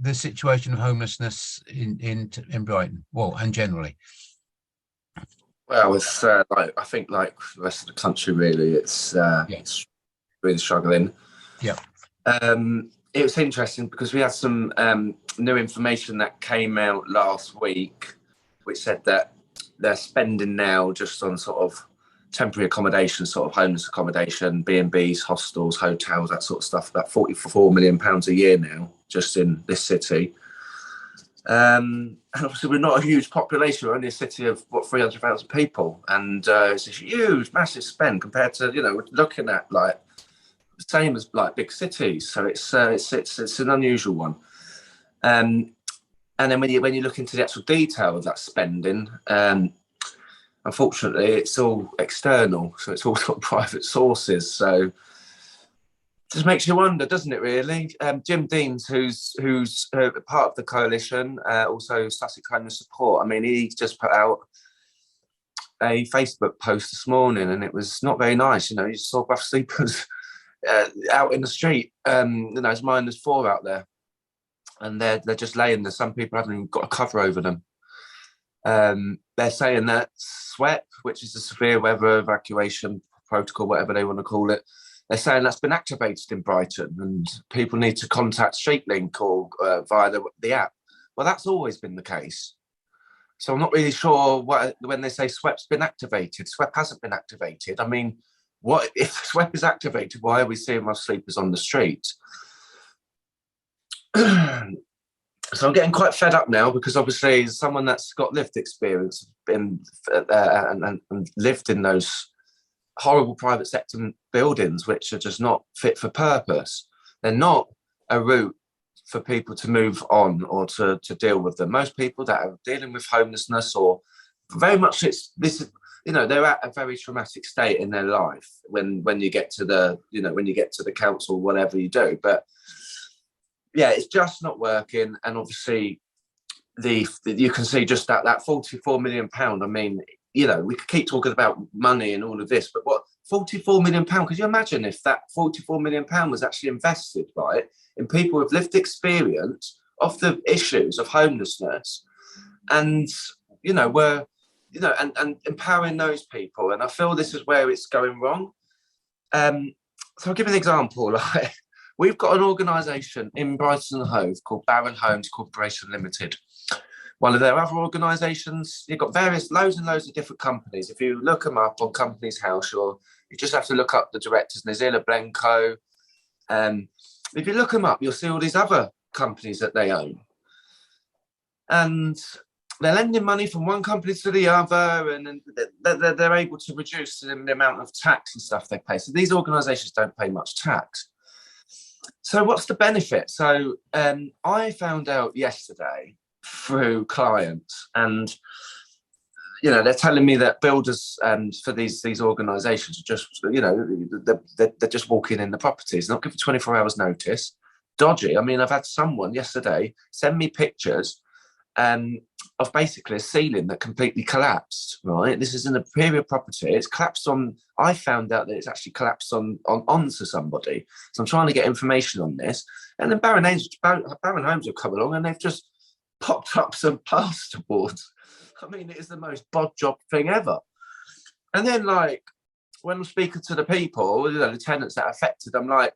the situation of homelessness in Brighton, well, and generally? Well, it's like, I think like the rest of the country, really, it's really struggling. Yeah. It was interesting because we had some new information that came out last week, which said that they're spending now just on sort of temporary accommodation, sort of homeless accommodation, B&Bs, hostels, hotels, that sort of stuff, about £44 million a year now, just in this city. And obviously we're not a huge population, we're only a city of, 300,000 people. And it's a huge, massive spend compared to, we're looking at like the same as like big cities. So it's an unusual one. And then when you look into the actual detail of that spending, unfortunately, it's all external, so it's all sort of private sources. So it just makes you wonder, doesn't it? Really, Jim Deans, who's part of the coalition, also Sussex Homeless Support. I mean, he just put out a Facebook post this morning, and it was not very nice. You saw rough sleepers out in the street. It's -4 out there, and they're just laying there. Some people haven't even got a cover over them. They're saying that SWEP, which is the severe weather evacuation protocol, whatever they want to call it, they're saying that's been activated in Brighton and people need to contact StreetLink or via the app. Well, that's always been the case. So I'm not really sure when they say SWEP's been activated. SWEP hasn't been activated. I mean, what if SWEP is activated? Why are we seeing our sleepers on the street? So I'm getting quite fed up now because obviously someone that's got lived experience and lived in those horrible private sector buildings, which are just not fit for purpose. They're not a route for people to move on or to deal with them. Most people that are dealing with homelessness or very much they're at a very traumatic state in their life when you get to the council, whatever you do. But yeah, it's just not working. And obviously you can see just that £44 million. I mean, we could keep talking about money and all of this, but what, £44 million? Could you imagine if that £44 million was actually invested, right, in people with lived experience of the issues of homelessness and, and empowering those people? And I feel this is where it's going wrong. So I'll give you an example. Like, we've got an organisation in Brighton and Hove called Barron Homes Corporation Limited. One of their other organisations, you've got loads and loads of different companies. If you look them up on Companies House, you just have to look up the directors, Nazila Blenko. If you look them up, you'll see all these other companies that they own. And they're lending money from one company to the other, and they're able to reduce the amount of tax and stuff they pay. So these organisations don't pay much tax. So what's the benefit? So I found out yesterday through clients, and they're telling me that builders for these organisations are just they're just walking in the properties, not giving 24 hours notice. Dodgy. I mean, I've had someone yesterday send me pictures of basically a ceiling that completely collapsed. Right, this is in a period property. It's collapsed on. I found out that it's actually collapsed onto somebody. So I'm trying to get information on this, and then Barron Homes have come along and they've just popped up some plasterboards. I mean, it is the most bod job thing ever. And then, like, when I'm speaking to the people, the tenants that are affected, I'm like,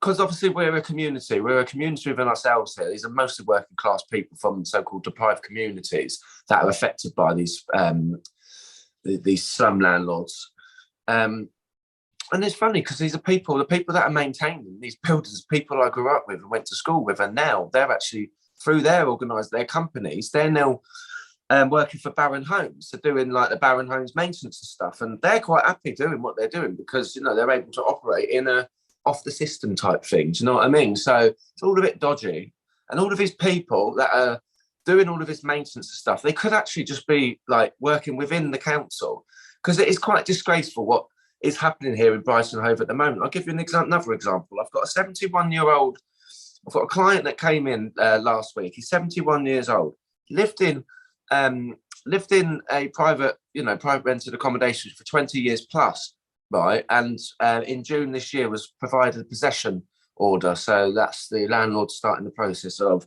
because obviously we're a community within ourselves here. These are mostly working class people from so-called deprived communities that are affected by these slum landlords. And it's funny because these are the people that are maintaining these buildings, people I grew up with and went to school with, and now they're actually, through their companies, they're now working for Barron Homes. They're doing like the Barron Homes maintenance and stuff, and they're quite happy doing what they're doing because they're able to operate in a off the system type thing. Do you know what I mean? So it's all a bit dodgy, and all of these people that are doing all of this maintenance and stuff, they could actually just be like working within the council, because it is quite disgraceful what is happening here in Brighton and Hove at the moment. I'll give you another example. I've got a 71-year-old. I've got a client that came in last week. He's 71 years old. Lived in a private rented accommodation for 20 years plus, right? And in June this year was provided possession order. So that's the landlord starting the process of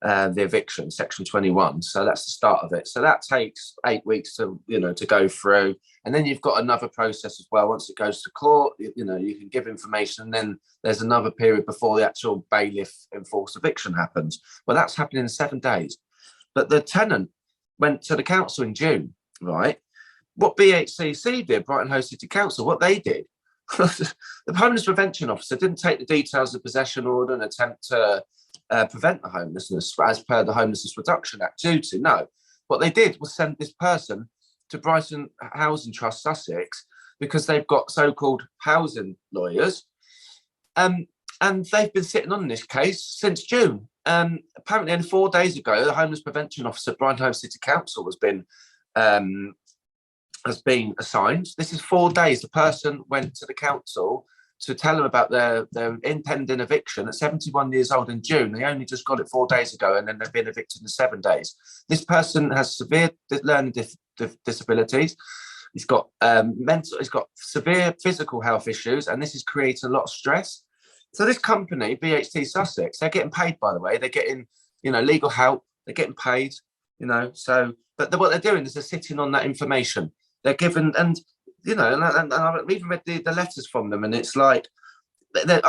the eviction, Section 21. So that's the start of it. So that takes 8 weeks to, to go through. And then you've got another process as well. Once it goes to court, you can give information. And then there's another period before the actual bailiff enforced eviction happens. Well, that's happening in 7 days. But the tenant went to the council in June, right? What BHCC did, Brighton Hove City Council, what they did, the homeless prevention officer didn't take the details of the possession order and attempt to prevent the homelessness as per the Homelessness Reduction Act duty. No, what they did was send this person to Brighton Housing Trust Sussex because they've got so-called housing lawyers, and they've been sitting on this case since June. Apparently, only 4 days ago, the homeless prevention officer at Brighton Hove City Council has been assigned. This is 4 days. The person went to the council to tell them about their impending eviction at 71 years old in June. They only just got it 4 days ago, and then they've been evicted in 7 days. This person has severe learning disabilities. He's got he's got severe physical health issues, and this has created a lot of stress. So this company, BHT Sussex, they're getting paid, by the way. They're getting, legal help. They're getting paid, So, but what they're doing is they're sitting on that information. They're given, and I've even read the letters from them, and it's like, there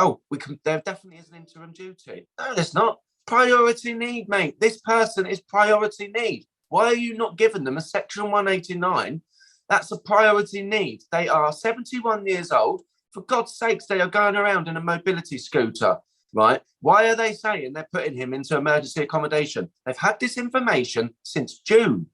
definitely is an interim duty. No, there's not. Priority need, mate. This person is priority need. Why are you not giving them a Section 189? That's a priority need. They are 71 years old. For God's sakes, they are going around in a mobility scooter, right? Why are they saying they're putting him into emergency accommodation? They've had this information since June,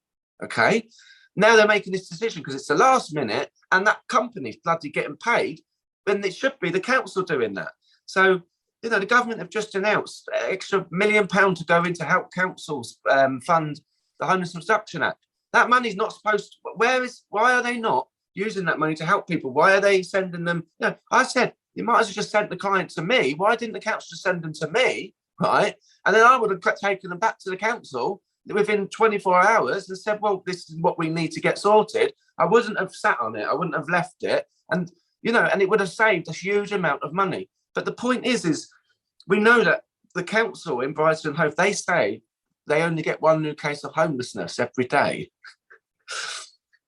okay? Now they're making this decision because it's the last minute and that company's bloody getting paid when it should be the council doing that. So, the government have just announced an extra £1 million to go into help councils fund the Homelessness Reduction Act. That money's not supposed to, why are they not using that money to help people? Why are they sending them? I said, you might as well just send the client to me. Why didn't the council just send them to me, right? And then I would have taken them back to the council within 24 hours and said, well, this is what we need to get sorted. I wouldn't have sat on it. I wouldn't have left it. And, and it would have saved a huge amount of money. But the point is we know that the council in Brighton and Hove, they say they only get one new case of homelessness every day.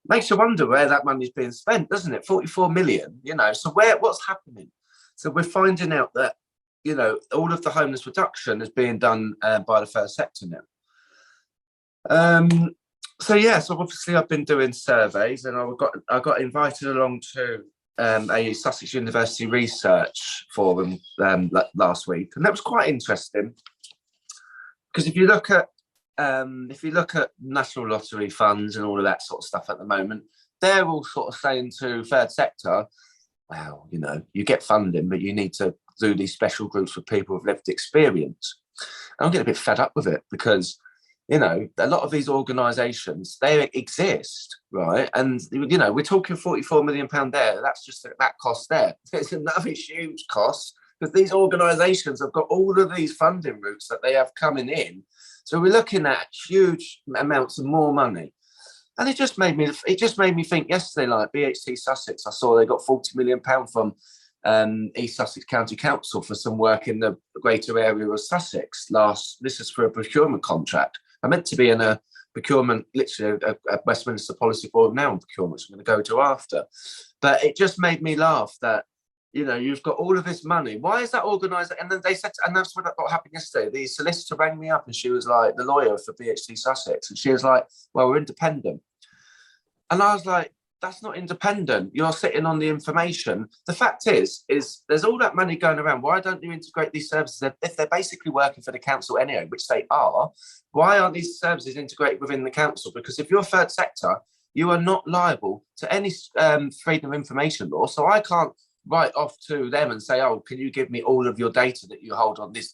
Makes you wonder where that money's being spent, doesn't it? 44 million, so what's happening? So we're finding out that, all of the homeless reduction is being done by the first sector now. So obviously I've been doing surveys, and I got invited along to a Sussex University research forum last week, and that was quite interesting because if you look at national lottery funds and all of that sort of stuff at the moment, they're all sort of saying to third sector, well, you get funding, but you need to do these special groups with people with lived experience. And I'm getting a bit fed up with it because, a lot of these organisations, they exist, right? And, we're talking £44 million there. That's just that cost there. There's another huge cost because these organisations have got all of these funding routes that they have coming in. So we're looking at huge amounts of more money. And it just made me think yesterday, like BHT Sussex, I saw they got £40 million from East Sussex County Council for some work in the greater area of Sussex. This is for a procurement contract. I meant to be in a procurement, literally a Westminster Policy Board now on procurement, which I'm going to go to after. But it just made me laugh that, you've got all of this money. Why is that organised? And then they said, and that's what happened yesterday. The solicitor rang me up and she was like, the lawyer for BHT Sussex. And she was like, well, we're independent. And I was like, that's not independent. You're sitting on the information. The fact is there's all that money going around. Why don't you integrate these services? If they're basically working for the council anyway, which they are, why aren't these services integrated within the council? Because if you're third sector, you are not liable to any freedom of information law. So I can't write off to them and say, oh, can you give me all of your data that you hold on this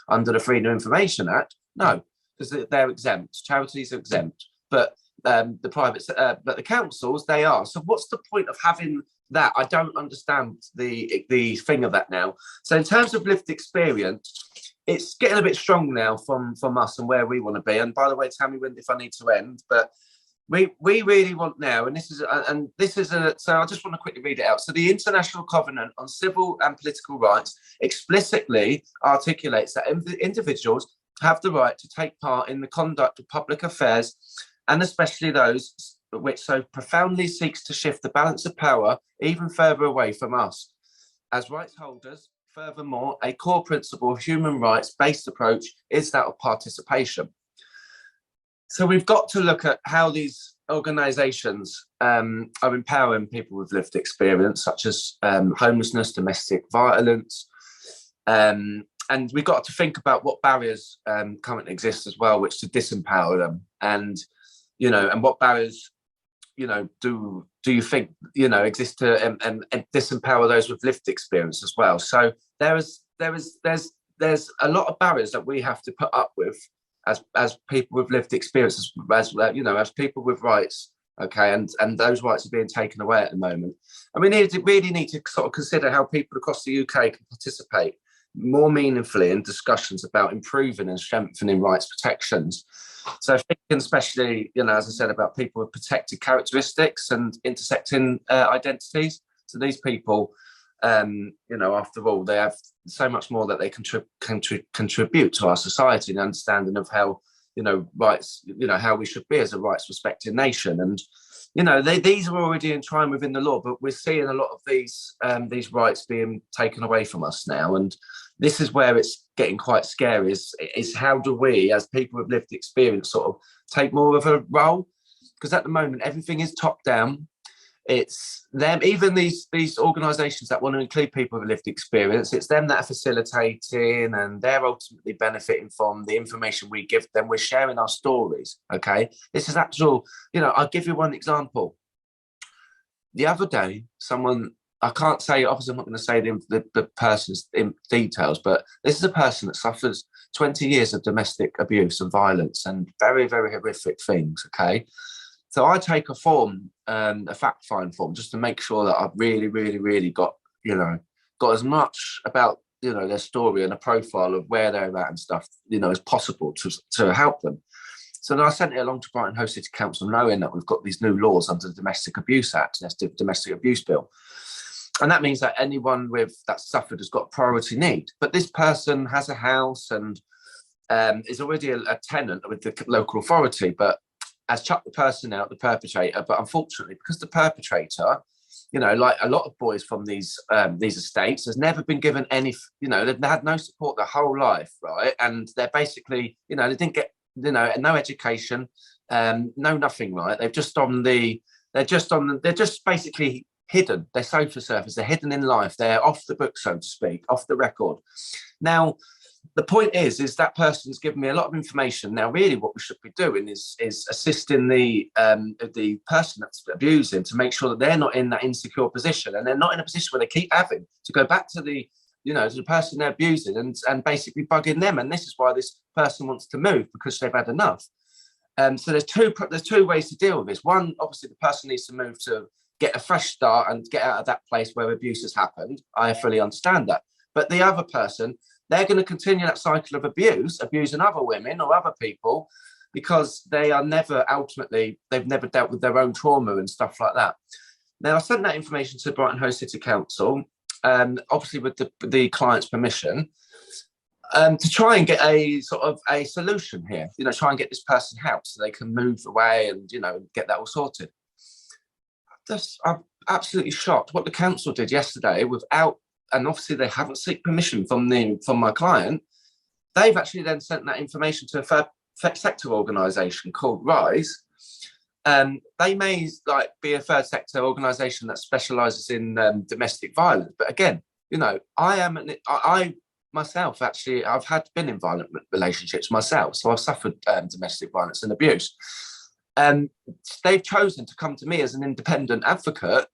under the Freedom of Information Act? No, because they're exempt. Charities are exempt. But but the councils, they are. So what's the point of having that? I don't understand the thing of that now. So in terms of lived experience, it's getting a bit strong now from us and where we want to be. And by the way, tell me if I need to end. But we really want now, and this is so I just want to quickly read it out. So the International Covenant on Civil and Political Rights explicitly articulates that individuals have the right to take part in the conduct of public affairs, and especially those which so profoundly seeks to shift the balance of power even further away from us. As rights holders, furthermore, a core principle of human rights-based approach is that of participation. So we've got to look at how these organisations are empowering people with lived experience, such as homelessness, domestic violence, and we've got to think about what barriers currently exist as well, which to disempower them, and and what barriers do you think exist to and disempower those with lived experience as well. So there's a lot of barriers that we have to put up with as people with lived experiences, as people with rights, okay, and those rights are being taken away at the moment. And we really need to sort of consider how people across the UK can participate more meaningfully in discussions about improving and strengthening rights protections. So thinking especially, as I said, about people with protected characteristics and intersecting identities. So these people, after all, they have so much more that they contribute to our society, and understanding of how, rights, how we should be as a rights respecting nation. And, these are already enshrined within the law, but we're seeing a lot of these rights being taken away from us now. And this is where it's getting quite scary, is how do we, as people with lived experience, sort of take more of a role? Because at the moment, everything is top down. It's them, even these organisations that want to include people with lived experience, it's them that are facilitating, and they're ultimately benefiting from the information we give them. We're sharing our stories, okay? This is actual, I'll give you one example. The other day, someone, I can't say, obviously I'm not going to say the person's details, but this is a person that suffers 20 years of domestic abuse and violence and very, very horrific things, okay? So I take a form, a fact find form, just to make sure that I've really, really, really got as much about, their story and a profile of where they're at and stuff, as possible to help them. So then I sent it along to Brighton Hove City Council, knowing that we've got these new laws under the Domestic Abuse Act, the Domestic Abuse Bill. And that means that anyone that suffered has got priority need. But this person has a house and is already a tenant with the local authority, but has chucked the person out, the perpetrator. But unfortunately, because the perpetrator, like a lot of boys from these estates, has never been given any, they've had no support their whole life, right? And they're basically, they didn't get, no education, no nothing, right? They're just basically hidden. They're sofa surfers. They're hidden in life. They're off the book, so to speak, off the record. Now, the point is that person's given me a lot of information. Now, really, what we should be doing is assisting the person that's abusing to make sure that they're not in that insecure position, and they're not in a position where they keep having to go back to the person they're abusing and basically bugging them. And this is why this person wants to move, because they've had enough. So there's two ways to deal with this. One, obviously, the person needs to move to get a fresh start and get out of that place where abuse has happened. I fully understand that. But the other person, they're going to continue that cycle of abusing other women or other people, because they are they've never dealt with their own trauma and stuff like that. Now, I sent that information to Brighton Hove City Council, obviously with the client's permission, to try and get a sort of a solution here, try and get this person help so they can move away and, get that all sorted. I'm absolutely shocked what the council did yesterday and obviously they haven't sought permission from my client. They've actually then sent that information to a third sector organisation called Rise. They may be a third sector organisation that specialises in domestic violence, but again, I myself actually I've been in violent relationships myself, so I've suffered domestic violence and abuse. They've chosen to come to me as an independent advocate.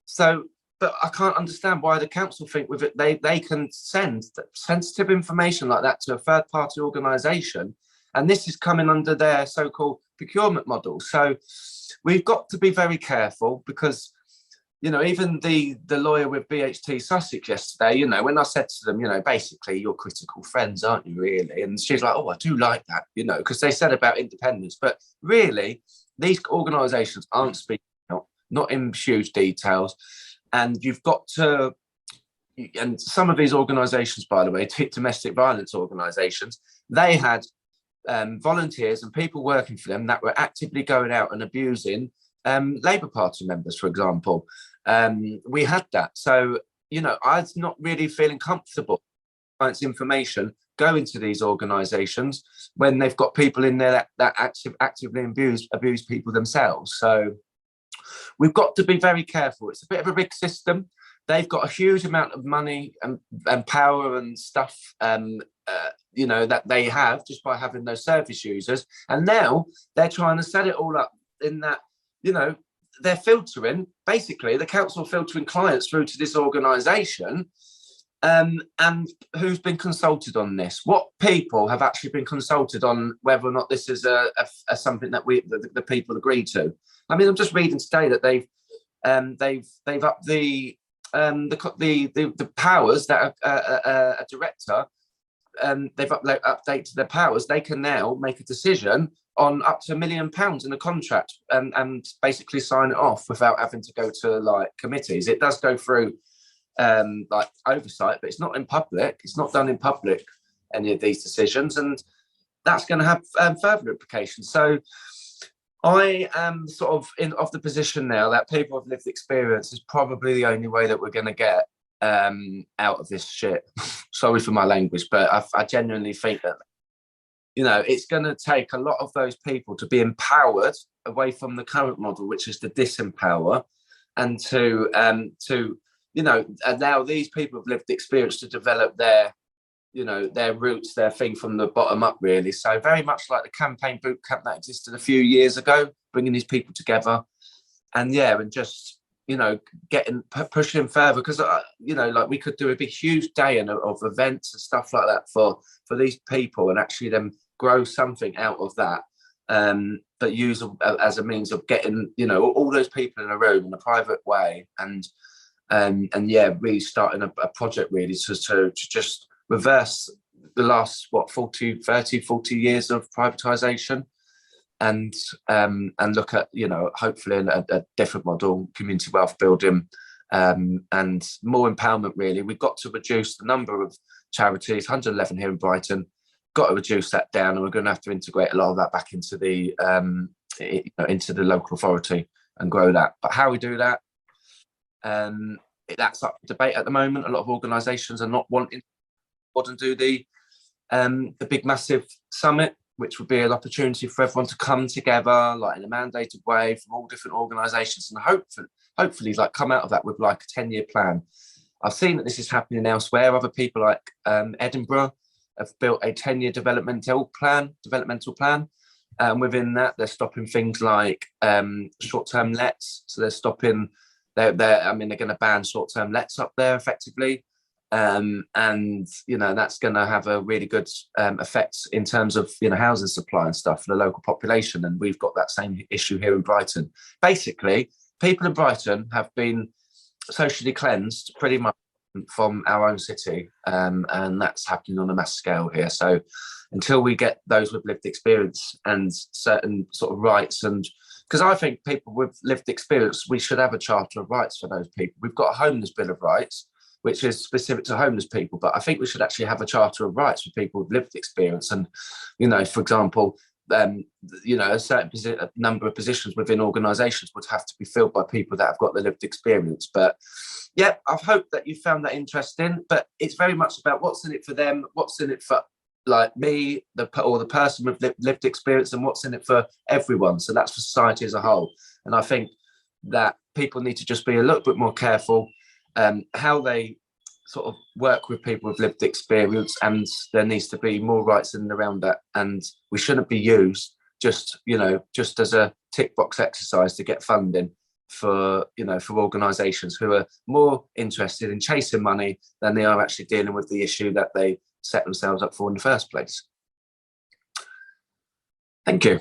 So, but I can't understand why the council think with it they can send sensitive information like that to a third party organisation, and this is coming under their so-called procurement model. So we've got to be very careful, because even the lawyer with BHT Sussex yesterday, when I said to them, basically you're critical friends, aren't you, really? And she's like, oh, I do like that, because they said about independence, but really these organisations aren't speaking out, not in huge details, and you've got to. And some of these organisations, by the way, domestic violence organisations, they had volunteers and people working for them that were actively going out and abusing Labour Party members, for example. We had that. So, you know, I was not really feeling comfortable with information going to these organisations when they've got people in there that actively abuse people themselves. So we've got to be very careful. It's a bit of a big system. They've got a huge amount of money and power and stuff, you know, that they have just by having those service users. And now they're trying to set it all up in that, you know, they're filtering, basically, the council filtering clients through to this organisation. And who's been consulted on this? What people have actually been consulted on whether or not this is a something that the people agree to? I mean, I'm just reading today that they've upped the powers that a director, they've updated their powers. They can now make a decision on up to £1 million in a contract and basically sign it off without having to go to like committees. It does go through like oversight, but it's not in public. It's not done in public, any of these decisions, and that's going to have further implications. So I am sort of of the position now that people with lived experience is probably the only way that we're going to get out of this shit. Sorry for my language, but I genuinely think that, you know, it's going to take a lot of those people to be empowered away from the current model, which is to disempower, and to you know, allow these people with lived experience to develop their, you know, their roots, their thing from the bottom up, really. So very much like the campaign boot camp that existed a few years ago, bringing these people together, and yeah, and just, you know, pushing further, because you know, like we could do a big huge day of events and stuff like that for these people, and actually them grow something out of that, that use as a means of getting, you know, all those people in a room in a private way, and yeah, really starting a project really to just reverse the last 40 years of privatisation, and look at, you know, hopefully a different model, community wealth building, and more empowerment. Really, we've got to reduce the number of charities, 111 here in Brighton. Got to reduce that down, and we're going to have to integrate a lot of that back into the you know, into the local authority and grow that. But how we do that, that's up for debate at the moment. A lot of organisations are not wanting to do the big massive summit, which would be an opportunity for everyone to come together like in a mandated way from all different organisations, and hopefully like come out of that with like a 10-year plan. I've seen that this is happening elsewhere. Other people like Edinburgh have built a 10-year developmental plan. Within that, they're stopping things like short-term lets. So they're stopping. They're going to ban short-term lets up there effectively, and you know, that's going to have a really good effect in terms of, you know, housing supply and stuff for the local population. And we've got that same issue here in Brighton. Basically, people in Brighton have been socially cleansed pretty much from our own city, and that's happening on a mass scale here. So until we get those with lived experience and certain sort of rights, and because I think people with lived experience, we should have a charter of rights for those people. We've got a homeless bill of rights, which is specific to homeless people, but I think we should actually have a charter of rights for people with lived experience. And, you know, for example, you know, a certain number of positions within organisations would have to be filled by people that have got the lived experience. But yeah, I hope that you found that interesting. But it's very much about what's in it for them, what's in it for like me, or the person with lived experience, and what's in it for everyone. So that's for society as a whole. And I think that people need to just be a little bit more careful how they sort of work with people with lived experience, and there needs to be more rights in and around that. And we shouldn't be used just, you know, just as a tick box exercise to get funding for, you know, for organisations who are more interested in chasing money than they are actually dealing with the issue that they set themselves up for in the first place. Thank you.